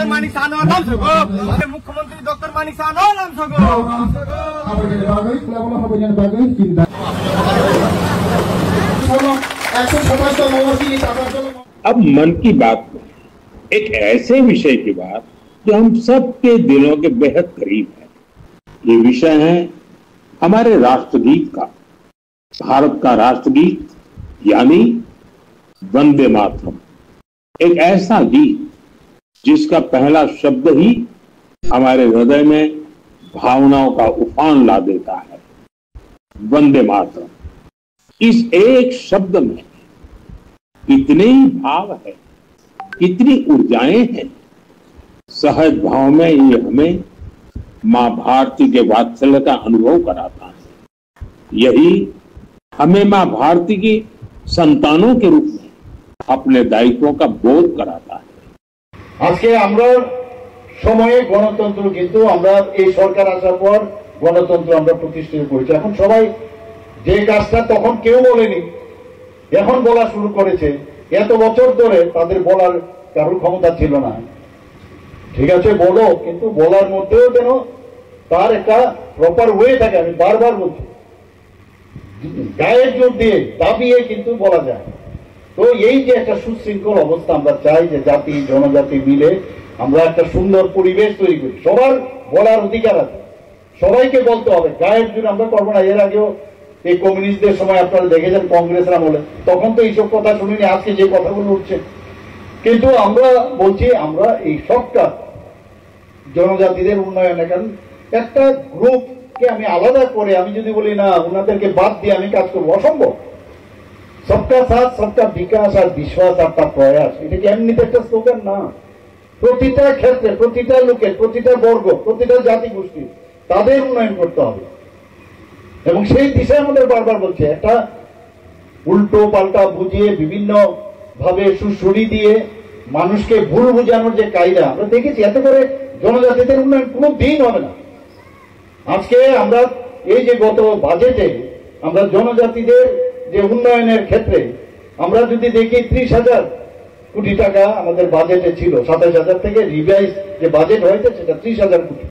Doctor মানিক সানো নাম সগো মুখ্যমন্ত্রী ডক্টর মানিক সানো নাম সগো अब मन की बात में एक ऐसे विषय की बात जो हम सबके दिलों के बेहद करीब है। ये विषय है हमारे राष्ट्रगीत का, भारत का राष्ट्रगीत यानी वंदे मातरम। एक ऐसा गीत जिसका पहला शब्द ही हमारे हृदय में भावनाओं का उफान ला देता है। वंदे मातरम, इस एक शब्द में कितने ही भाव है, कितनी ऊर्जाएं हैं। सहज भाव में ये हमें मां भारती के वात्सल्य का अनुभव कराता है। यही हमें मां भारती की संतानों के रूप में अपने दायित्वों का बोध कराता है। आज के আমরা সময়ে গণতন্ত্র কিন্তু আমরা এই সরকার আসার পর গণতন্ত্র আমরা প্রতিষ্ঠিত করেছি। এখন সবাই যে কাজটা তখন কেউ বলেনি এখন বলা শুরু করেছে। এত বছর ধরে তাদের বলার কারোর ক্ষমতা ছিল না। ঠিক আছে বলো, কিন্তু বলার মধ্যেও যেন তার একটা প্রপার ওয়ে থাকে। আমি বারবার বলছি গায়ের জোর দিয়ে দাবিয়ে কিন্তু বলা যায়। তো এই যে একটা সুশৃঙ্খল অবস্থা আমরা চাই যে জাতি জনজাতি মিলে আমরা একটা সুন্দর পরিবেশ তৈরি করি। সবার বলার অধিকার আছে, সবাইকে বলতে হবে। গায়ের জোর আমরা করবো না। এর আগেও এই কমিউনিস্টদের সময় আপনারা দেখেছেন কংগ্রেসরা বলে, তখন তো এইসব কথা শুনিনি, আজকে যে কথাগুলো উঠছে। কিন্তু আমরা বলছি আমরা এই সবটা জনজাতিদের উন্নয়নে, কারণ একটা গ্রুপকে আমি আলাদা করে আমি যদি বলি না ওনাদেরকে বাদ দিয়ে আমি কাজ করবো, অসম্ভব। সবকা সাথ সবকা বিকাশ আর বিশ্বাস আর তার প্রয়াস, এটা কি এমনিতে একটা স্লোগান না। প্রতিটা ক্ষেত্রে প্রতিটা লোকের প্রতিটা বর্গ প্রতিটা জাতি গোষ্ঠী তাদের উন্নয়ন করতে হবে এবং সেই দিশায় আমাদের বারবার বলছে। একটা উল্টো পাল্টা বুঝিয়ে বিভিন্ন ভাবে সুসুড়ি দিয়ে মানুষকে ভুল বুঝানোর যে কায়দা আমরা দেখেছি, এতে করে জনজাতিদের উন্নয়ন কোনো দিন হবে না। আজকে আমরা এই যে গত বাজেটে আমরা জনজাতিদের যে উন্নয়নের ক্ষেত্রে আমরা যদি দেখি 30,000 কোটি টাকা আমাদের বাজেটে ছিল, 27,000 থেকে রিভাইজ যে বাজেট হয়েছে সেটা 30,000 কোটি।